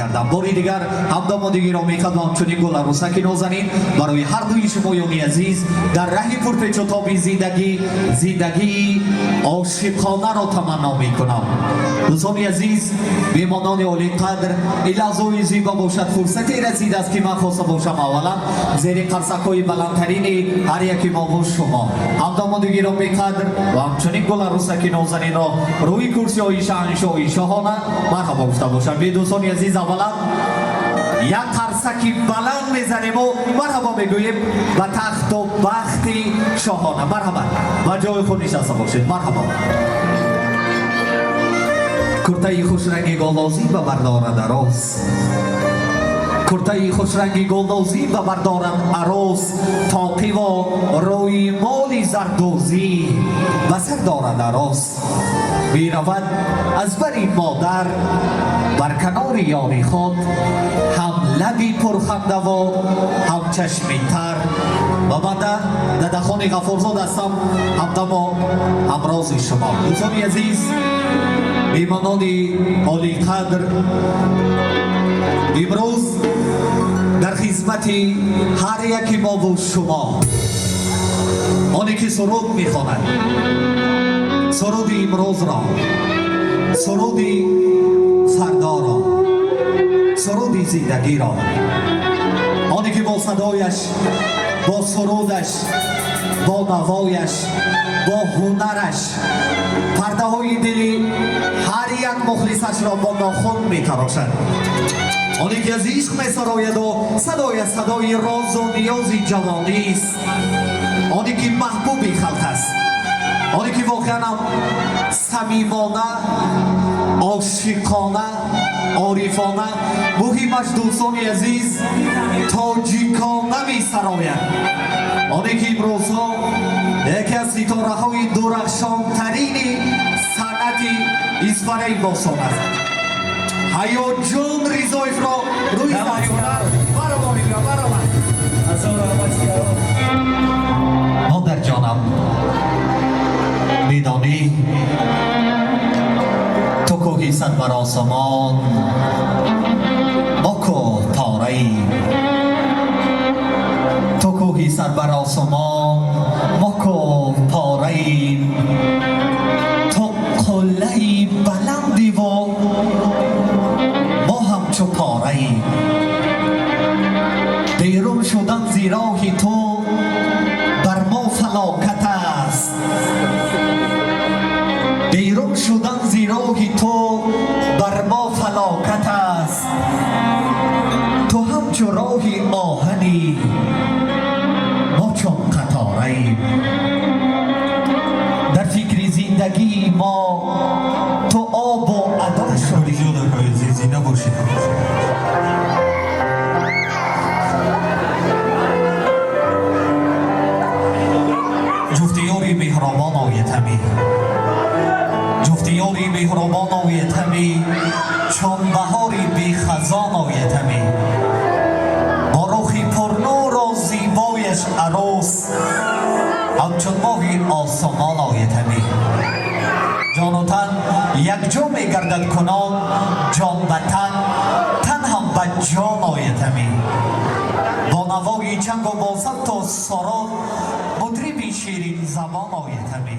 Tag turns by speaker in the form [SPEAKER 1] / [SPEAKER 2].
[SPEAKER 1] کردم. باری دیگر همدامادگیران میخوام چنین گل عروسکی نازنین برای هر دوی شمایانی عزیز در راه پرپیچ و تابی زندگی عاشقانه را تمنا میکنم. دوستان عزیز، میهمانان عالی قدر، این لحظه زیبا باشد فرصتی رسیده است که من خواسته باشم اولا زیر قرصک‌های بلندترین هر یکی ما و شما همدامادگیران بقدر و همچنین گل عروسکی نازنین را روی کرسی‌های شاهنشاهی شاهانه مرحبا گفته باشم. به دوستان عزیز اولا یک قرصکی بلند میزنیم و مرحبا میگوییم و تخت و بخت شاهانه. مرحبا و جای خود نشسته باشید. مرحبا. کرته خوشرنگی گلدازی و بردارد عروس، کرته خوشرنگی گلدازی و بردارد عروس، تاقی و روی مالی زردوزی و سر دارد عروس. میرود از بری مادر بر کنار یاری خود، هم لبی پرخنده و هم چشمی تر. و من دادخانی غفورزاد هستم، همدم همراز شما. دوستان عزیز، میهمانان عالی قدر، امروز در خدمت هر یکی ما و شما آنی که سرود میخواند، سرود امروز را، سرود فردا را، سرود زندگی را، آنی که با صدایش، با سرودش، با نوایش، با هنرش پرده های دلی هر یک مخلصش را با ناخن میتراشد. آنی که از عشق میسراید و صدای راز و نیازی جوانی است، آنی که محبوبی خلق است، آنی که واقعا صمیمانه، عاشقانه، عارفانه، مهمش دوستان عزیز تاجیکانه میسراید. آنی که امروزها یکی از ستاره های درخشان ترین صنعت اسفاره این باستان است. حیات جان رضایف را روی مادر جانم، میدانی تو کوهی صد بر آسمان، ما کوه پاره ای. تو کوهی سر بر آسمان، ما کوه پاره ای. تو قله بلندی و ما همچو پاره ای. بیرون شدن زی راه تو بر ما فلاکت است، بیرون شدن زی راه تو بر ما فلاکت است. تو همچو راه آهنی، ما چون قطاره ایم. در فکر زندگی ما تو آب و ادا شدی. زنده باشید. جفتیاری مهربان آید همی، جفتیاری مهربان آید همی، چون بهاری بی خزان آید همی. با روخی پرنور و زیبایش عروس، همچون ماهی آسمان آید همی. جان و تن یک جا میگردد کنان، جان به تن، تن هم به جان آید همی. با نوای چنگ و بازد تا سران، مطربی شیرین زبان آید همی.